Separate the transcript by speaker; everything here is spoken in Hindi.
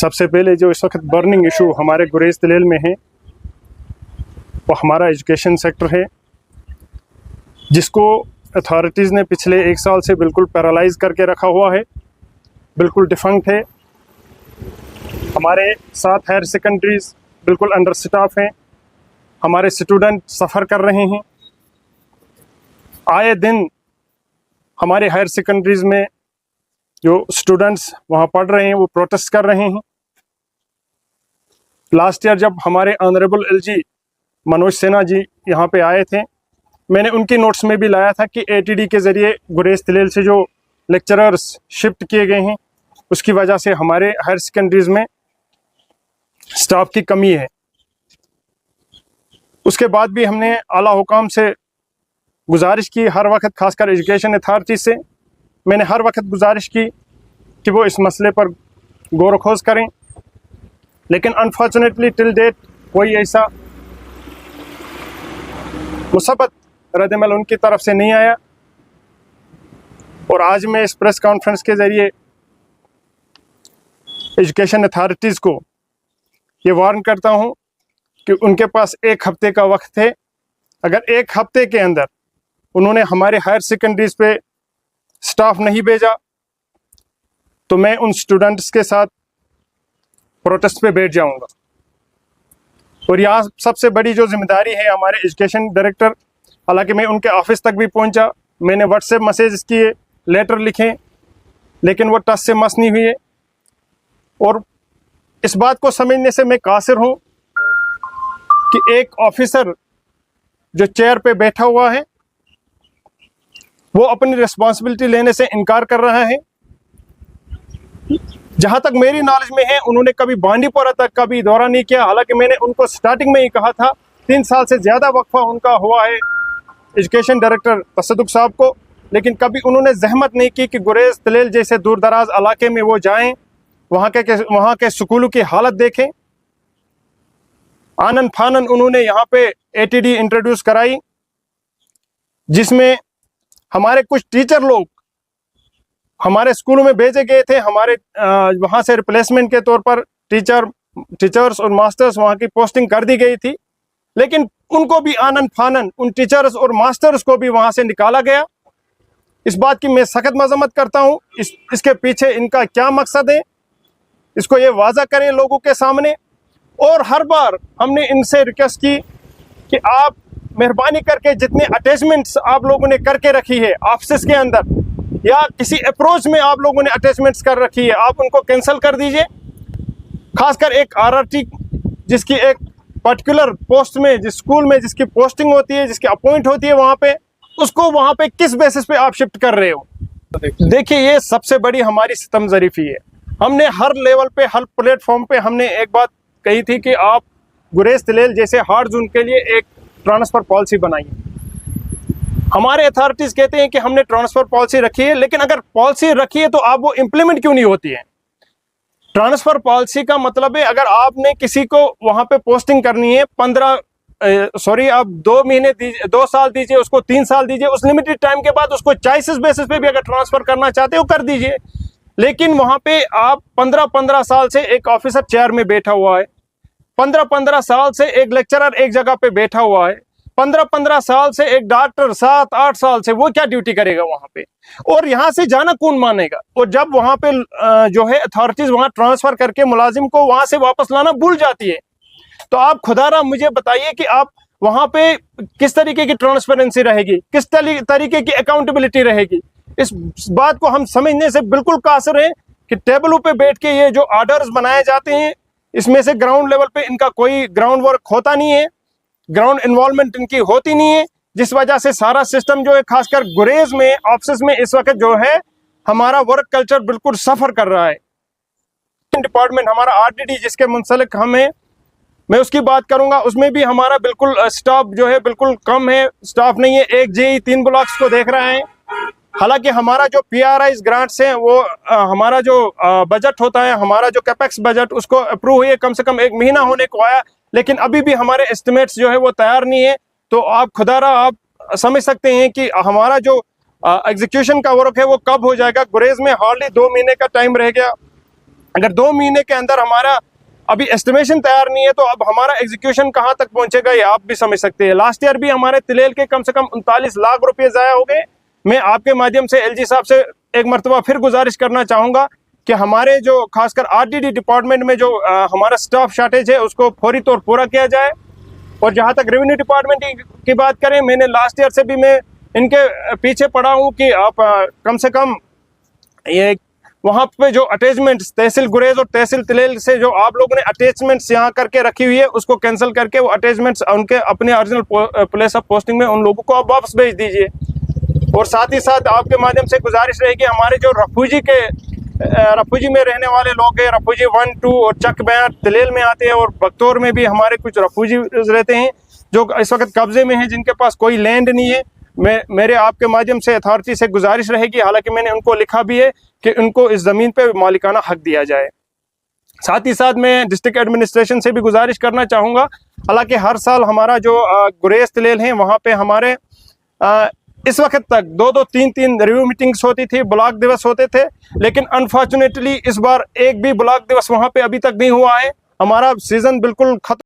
Speaker 1: सबसे पहले जो इस वक्त बर्निंग इशू हमारे गुरेज तलेल में है वो हमारा एजुकेशन सेक्टर है, जिसको अथॉरिटीज़ ने पिछले 1 साल से बिल्कुल पैरालाइज करके रखा हुआ है, बिल्कुल डिफंक्ट है। हमारे 7 हायर सेकेंडरीज बिल्कुल अंडर स्टाफ हैं, हमारे स्टूडेंट सफ़र कर रहे हैं। आए दिन हमारे हायर सेकेंडरीज में जो स्टूडेंट्स वहाँ पढ़ रहे हैं वो प्रोटेस्ट कर रहे हैं। लास्ट ईयर जब हमारे ऑनरेबल एलजी मनोज सिन्हा जी यहाँ पे आए थे, मैंने उनकी नोट्स में भी लाया था कि एटीडी के ज़रिए गुरेज तलेल से जो लेक्चरर्स शिफ्ट किए गए हैं उसकी वजह से हमारे हायर सेकेंडरीज में स्टाफ की कमी है। उसके बाद भी हमने आला हुकाम से गुजारिश की, हर वक्त खासकर एजुकेशन अथॉरिटी से मैंने हर वक्त गुजारिश की कि वो इस मसले पर गौर खोज करें, लेकिन अनफॉर्चुनेटली टिल डेट कोई ऐसा मुसब्बत रद्दमल उनकी तरफ से नहीं आया। और आज मैं इस प्रेस कॉन्फ्रेंस के ज़रिए एजुकेशन अथॉरिटीज़ को ये वार्न करता हूँ कि उनके पास 1 हफ्ते का वक्त है। अगर 1 हफ्ते के अंदर उन्होंने हमारे हायर सेकेंडरीज पे स्टाफ नहीं भेजा तो मैं उन स्टूडेंट्स के साथ प्रोटेस्ट पे बैठ जाऊंगा। और यहाँ सबसे बड़ी जो जिम्मेदारी है हमारे एजुकेशन डायरेक्टर, हालांकि मैं उनके ऑफिस तक भी पहुंचा, मैंने व्हाट्सएप मैसेज किए, लेटर लिखे, लेकिन वो टस से मस नहीं हुए। और इस बात को समझने से मैं कासिर हूँ कि एक ऑफिसर जो चेयर पे बैठा हुआ है वो अपनी रिस्पॉन्सिबिलिटी लेने से इनकार कर रहा है। जहां तक मेरी नॉलेज में है उन्होंने कभी बांडीपोरा तक का भी दौरा नहीं किया, हालांकि मैंने उनको स्टार्टिंग में ही कहा था। 3 साल से ज़्यादा वक्फा उनका हुआ है एजुकेशन डायरेक्टर तसद्दुक साहब को, लेकिन कभी उन्होंने जहमत नहीं की कि गुरेज तलेल जैसे दूर दराज इलाके में वो जाएं, वहाँ के स्कूलों की हालत देखें। आनन फानन उन्होंने यहाँ पे एटीडी इंट्रोड्यूस कराई, जिसमें हमारे कुछ टीचर लोग हमारे स्कूलों में भेजे गए थे। हमारे वहाँ से रिप्लेसमेंट के तौर पर टीचर्स और मास्टर्स वहाँ की पोस्टिंग कर दी गई थी, लेकिन उनको भी आनन फानन उन टीचर्स और मास्टर्स को भी वहाँ से निकाला गया। इस बात की मैं सख्त मजम्मत करता हूँ। इसके पीछे इनका क्या मकसद है, इसको ये वाज़ा करें लोगों के सामने। और हर बार हमने इनसे रिक्वेस्ट की कि आप मेहरबानी करके जितने अटैचमेंट्स आप लोगों ने करके रखी है ऑफिस के अंदर या किसी अप्रोच में आप लोगों ने अटैचमेंट्स कर रखी है, आप उनको कैंसिल कर दीजिए। खासकर एक आरआरटी जिसकी एक पर्टिकुलर पोस्ट में, जिस स्कूल में जिसकी पोस्टिंग होती है, जिसकी अपॉइंट होती है वहाँ पे, उसको वहाँ पे किस बेसिस पे आप शिफ्ट कर रहे हो। देखिए, ये सबसे बड़ी हमारी सितमज़रीफ़ी है। हमने हर लेवल पे, हर प्लेटफॉर्म पे हमने एक बात कही थी कि आप गुरेज तलेल जैसे हार्ड जोन के लिए एक ट्रांसफ़र पॉलिसी बनाइए। हमारे अथॉरिटीज़ कहते हैं कि हमने ट्रांसफ़र पॉलिसी रखी है, लेकिन अगर पॉलिसी रखी है तो आप वो इम्प्लीमेंट क्यों नहीं होती है। ट्रांसफ़र पॉलिसी का मतलब है अगर आपने किसी को वहाँ पे पोस्टिंग करनी है, आप 2 महीने दीजिए, 2 साल दीजिए, उसको 3 साल दीजिए, उस लिमिटेड टाइम के बाद उसको चॉइसेस बेसिस पे भी अगर ट्रांसफ़र करना चाहते हो कर दीजिए। लेकिन वहाँ पे आप 15-15 साल से एक ऑफिसर चेयर में बैठा हुआ है, 15-15 साल से एक लेक्चरर एक जगह पे बैठा हुआ है, 15-15 साल से एक डॉक्टर 7-8 साल से, वो क्या ड्यूटी करेगा वहाँ पे। और यहाँ से जाना कौन मानेगा। और जब वहाँ पे जो है अथॉरिटीज वहाँ ट्रांसफर करके मुलाजिम को वहाँ से वापस लाना भूल जाती है, तो आप खुदारा मुझे बताइए कि आप वहाँ पे किस तरीके की ट्रांसपेरेंसी रहेगी, किस तरीके की अकाउंटेबिलिटी रहेगी। इस बात को हम समझने से बिल्कुल कासिर हैं कि टेबलों पे बैठ के ये जो ऑर्डर्स बनाए जाते हैं, इसमें से ग्राउंड लेवल पे इनका कोई ग्राउंड वर्क होता नहीं है, ग्राउंड इन्वॉल्वमेंट इनकी होती नहीं है, जिस वजह से सारा सिस्टम जो है खासकर गुरेज में ऑफिस में इस वक्त जो है हमारा वर्क कल्चर बिल्कुल सफ़र कर रहा है। डिपार्टमेंट हमारा आरडीडी जिसके मुंसलिक हम हैं, मैं उसकी बात करूंगा, उसमें भी हमारा बिल्कुल स्टाफ जो है बिल्कुल कम है, स्टाफ नहीं है। एक जेई 3 ब्लॉक्स को देख रहा है। हालांकि हमारा जो पीआरआई ग्रांट्स हैं वो हमारा जो बजट होता है, हमारा जो कैपेक्स बजट, उसको अप्रूव हुए कम से कम 1 महीना होने को आया, लेकिन अभी भी हमारे एस्टिमेट्स जो है वो तैयार नहीं है। तो आप खुदारा आप समझ सकते हैं कि हमारा जो एग्जीक्यूशन का वर्क है वो कब हो जाएगा। गुरेज में हार्डली 2 महीने का टाइम रह गया। अगर 2 महीने के अंदर हमारा अभी एस्टिमेशन तैयार नहीं है तो अब हमारा एग्जीक्यूशन कहाँ तक पहुंचेगा ये आप भी समझ सकते हैं। लास्ट ईयर भी हमारे तिलेल के कम से कम 39 लाख रुपए ज़ाया हो गए। मैं आपके माध्यम से एलजी साहब से एक मरतबा फिर गुजारिश करना चाहूँगा कि हमारे जो खासकर आरटीडी डिपार्टमेंट में जो हमारा स्टाफ शॉर्टेज है उसको फौरी तौर पूरा किया जाए। और जहाँ तक रेवेन्यू डिपार्टमेंट की बात करें, मैंने लास्ट ईयर से भी मैं इनके पीछे पड़ा हूँ कि आप कम से कम ये वहाँ पे जो अटैचमेंट्स तहसील गुरेज और तहसील तिलेल से जो आप लोगों ने अटैचमेंट्स यहाँ करके रखी हुई है उसको कैंसिल करके वो अटैचमेंट्स उनके अपने ओरिजिनल प्लेस ऑफ पोस्टिंग में उन लोगों को आप वापस भेज दीजिए। और साथ ही साथ आपके माध्यम से गुजारिश रहेगी हमारे जो रफूजी में रहने वाले लोग हैं, रफूजी 1, 2 और चक बैर तिलेल में आते हैं और बख्तौर में भी हमारे कुछ रफूजी रहते हैं जो इस वक्त कब्जे में हैं, जिनके पास कोई लैंड नहीं है। मेरे आपके माध्यम से अथॉरिटी से गुजारिश रहेगी, हालांकि मैंने उनको लिखा भी है कि उनको इस ज़मीन पे मालिकाना हक दिया जाए। साथ ही साथ मैं डिस्ट्रिक्ट एडमिनिस्ट्रेशन से भी गुजारिश करना चाहूँगा, हालांकि हर साल हमारा जो गुरेज तिलेल है वहाँ पे हमारे इस वक्त तक 2-2, 3-3 रिव्यू मीटिंग्स होती थी, ब्लॉक दिवस होते थे, लेकिन अनफॉर्चुनेटली इस बार एक भी ब्लॉक दिवस वहाँ पे अभी तक नहीं हुआ है। हमारा सीज़न बिल्कुल खत्म